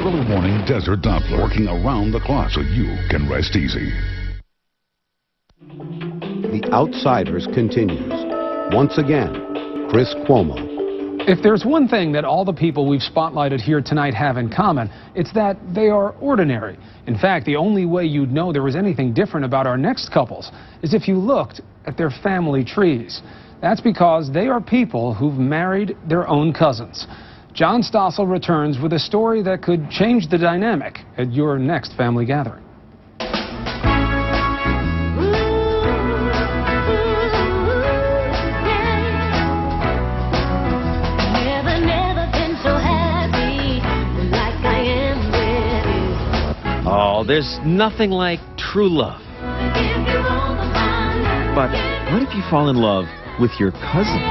early morning desert Doppler, working around the clock so you can rest easy. The Outsiders continues. Once again, Chris Cuomo. If there's one thing that all the people we've spotlighted here tonight have in common, it's that they are ordinary. In fact, the only way you'd know there was anything different about our next couples is if you looked at their family trees. That's because they are people who've married their own cousins. John Stossel returns with a story that could change the dynamic at your next family gathering. Oh, there's nothing like true love. But what if you fall in love with your cousin?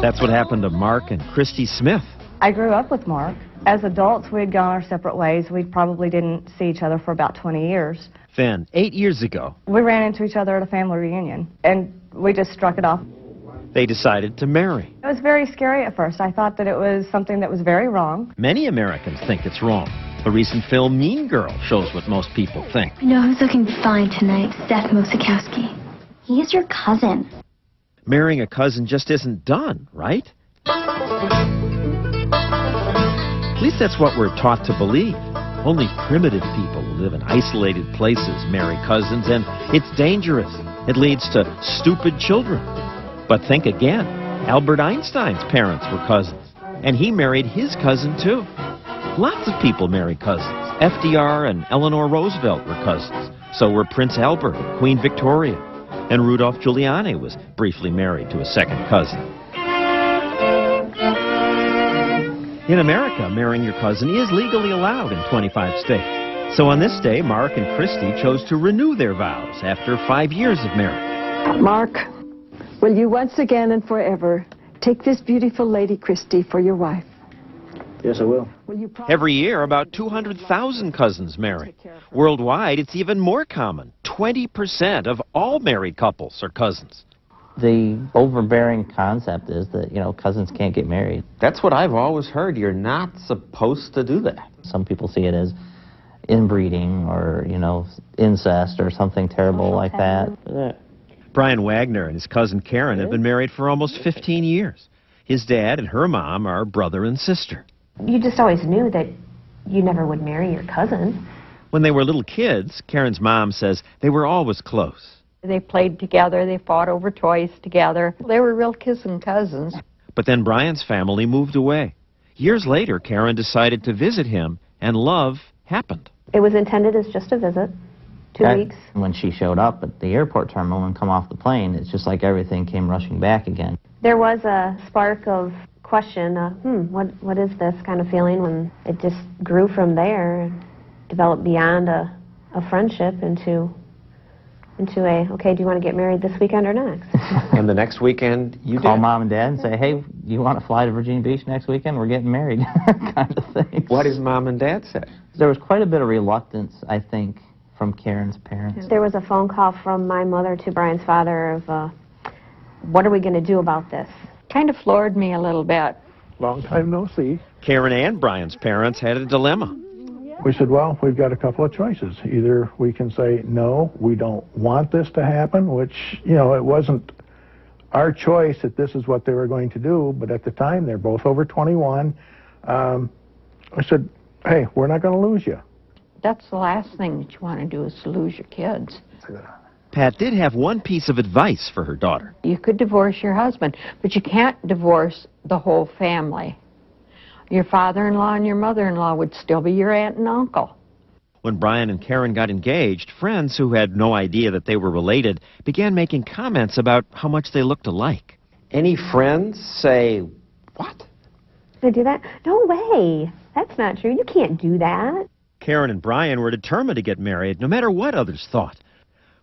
That's what happened to Mark and Christy Smith. I grew up with Mark. As adults, we had gone our separate ways. We probably didn't see each other for about 20 years. Then, 8 years ago, We ran into each other at a family reunion, and we just struck it off. they decided to marry. It was very scary at first. I thought that it was something that was very wrong. Many Americans think it's wrong. The recent film Mean Girl shows what most people think. I know who's looking fine tonight. Seth Mosikowski. He is your cousin. Marrying a cousin just isn't done, right? At least that's what we're taught to believe. Only primitive people who live in isolated places marry cousins, and it's dangerous. It leads to stupid children. But think again. Albert Einstein's parents were cousins, and he married his cousin too. Lots of people marry cousins. FDR and Eleanor Roosevelt were cousins. So were Prince Albert and Queen Victoria. And Rudolph Giuliani was briefly married to a second cousin. In America, marrying your cousin is legally allowed in 25 states. So on this day, Mark and Christy chose to renew their vows after 5 years of marriage. Mark, will you once again and forever take this beautiful lady Christy for your wife? Yes, I will. Every year, about 200,000 cousins marry. Worldwide, it's even more common. 20% of all married couples are cousins. The overbearing concept is that, cousins can't get married. That's what I've always heard. You're not supposed to do that. Some people see it as inbreeding or, incest or something terrible like that. Yeah. Brian Wagner and his cousin Karen have been married for almost 15 years. His dad and her mom are brother and sister. You just always knew that you never would marry your cousin. When they were little kids, Karen's mom says they were always close. They played together, they fought over toys together. They were real kissing cousins. But then Brian's family moved away. Years later, Karen decided to visit him, and love happened. It was intended as just a visit, 2 weeks. When she showed up at the airport terminal and come off the plane, it's just like everything came rushing back again. There was a spark of question, what is this kind of feeling, when it just grew from there and developed beyond a friendship into a, okay, do you want to get married this weekend or next? And the next weekend, you call did. Mom and Dad and say, hey, you want to fly to Virginia Beach next weekend? We're getting married, kind of thing. What does Mom and Dad say? There was quite a bit of reluctance, I think, from Karen's parents. There was a phone call from my mother to Brian's father of, what are we going to do about this? Kind of floored me a little bit. Long time no see. Karen and Brian's parents had a dilemma. We said, well, we've got a couple of choices. Either we can say, no, we don't want this to happen, which, it wasn't our choice that this is what they were going to do, but at the time, they're both over 21. I said, hey, we're not going to lose you. That's the last thing that you want to do, is to lose your kids. Pat did have one piece of advice for her daughter. You could divorce your husband, but you can't divorce the whole family. Your father-in-law and your mother-in-law would still be your aunt and uncle. When Brian and Karen got engaged, friends who had no idea that they were related began making comments about how much they looked alike. Any friends say, what? They do that? No way. That's not true. You can't do that. Karen and Brian were determined to get married, no matter what others thought.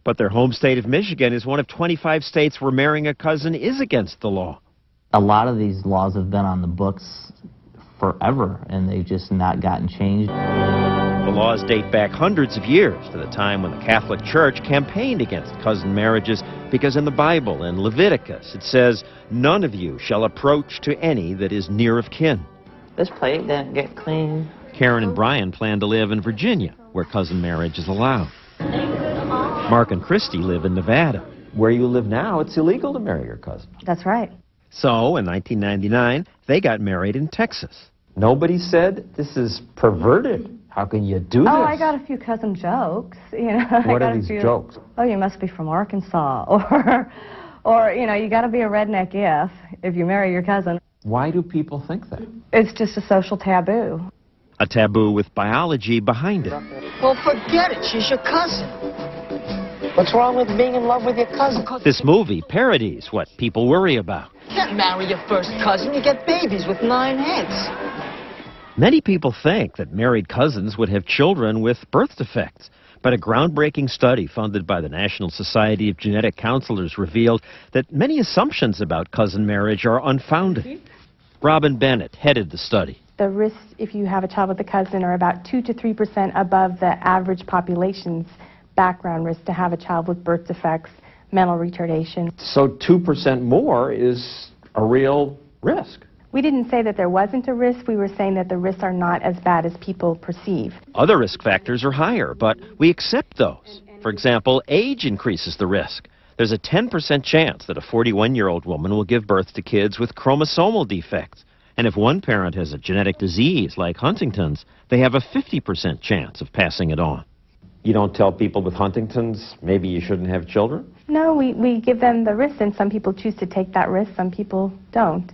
But their home state of Michigan is one of 25 states where marrying a cousin is against the law. A lot of these laws have been on the books forever, and they've just not gotten changed. The laws date back hundreds of years to the time when the Catholic Church campaigned against cousin marriages, because in the Bible, in Leviticus, it says, none of you shall approach to any that is near of kin. This plate didn't get clean. Karen and Brian plan to live in Virginia, where cousin marriage is allowed. Mark and Christy live in Nevada. Where you live now, it's illegal to marry your cousin. That's right. So, in 1999, they got married in Texas. Nobody said this is perverted. How can you do this? Oh, I got a few cousin jokes. You know, What are these jokes? Oh, you must be from Arkansas, or you know, you got to be a redneck if you marry your cousin. Why do people think that? It's just a social taboo. A taboo with biology behind it. Well, forget it. She's your cousin. What's wrong with being in love with your cousin? This movie parodies what people worry about. You can't marry your first cousin. You get babies with 9 heads. Many people think that married cousins would have children with birth defects, but a groundbreaking study funded by the National Society of Genetic Counselors revealed that many assumptions about cousin marriage are unfounded. Robin Bennett headed the study. The risks if you have a child with a cousin are about 2 to 3% above the average population's background risk to have a child with birth defects, mental retardation. So 2% more is a real risk. We didn't say that there wasn't a risk. We were saying that the risks are not as bad as people perceive. Other risk factors are higher, but we accept those. For example, age increases the risk. There's a 10% chance that a 41-year-old woman will give birth to kids with chromosomal defects. And if one parent has a genetic disease like Huntington's, they have a 50% chance of passing it on. You don't tell people with Huntington's maybe you shouldn't have children? No, we give them the risk, and some people choose to take that risk, some people don't.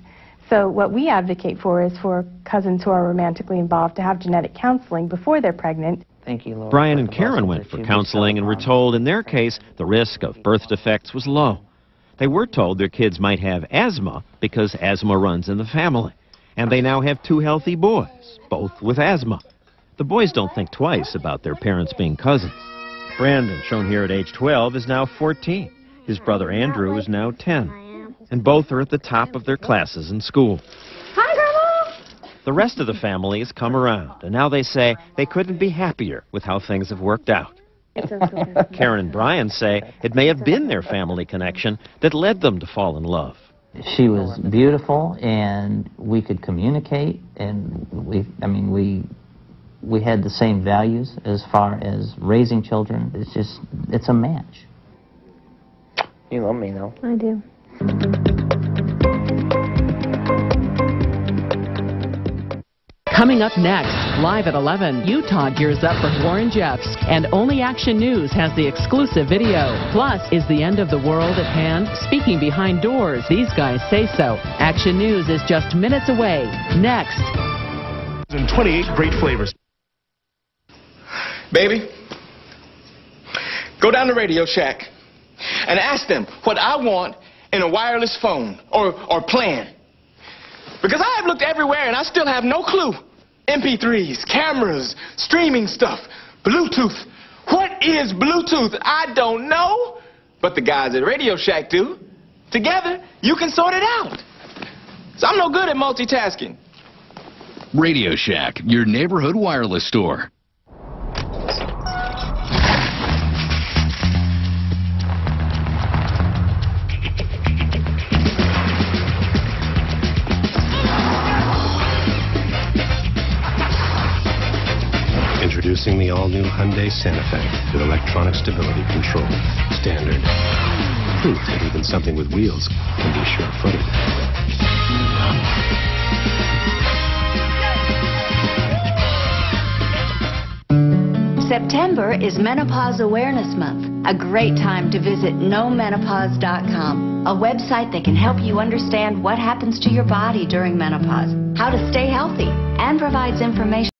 So what we advocate for is for cousins who are romantically involved to have genetic counseling before they're pregnant. Thank you, Lord. Brian and Karen went for counseling and were told in their case the risk of birth defects was low. They were told their kids might have asthma because asthma runs in the family. And they now have 2 healthy boys, both with asthma. The boys don't think twice about their parents being cousins. Brandon, shown here at age 12, is now 14. His brother Andrew is now 10. And both are at the top of their classes in school. Hi, Grandma! The rest of the family has come around, and now they say they couldn't be happier with how things have worked out. Karen and Brian say it may have been their family connection that led them to fall in love. She was beautiful, and we could communicate, and we had the same values as far as raising children. It's a match. You love me, though. I do. Coming up next, live at 11, Utah gears up for Warren Jeffs, and Only Action News has the exclusive video. Plus, is the end of the world at hand? Speaking behind doors, these guys say so. Action News is just minutes away. Next. 28 great flavors. Baby, go down to Radio Shack and ask them what I want in a wireless phone or plan. Because I have looked everywhere and I still have no clue. MP3s, cameras, streaming stuff, Bluetooth. What is Bluetooth? I don't know, but the guys at Radio Shack do. Together, you can sort it out. So I'm no good at multitasking. Radio Shack, your neighborhood wireless store. Introducing the all-new Hyundai Santa Fe with electronic stability control. Standard. Proof that even something with wheels can be sure-footed. September is Menopause Awareness Month, a great time to visit nomenopause.com, a website that can help you understand what happens to your body during menopause, how to stay healthy, and provides information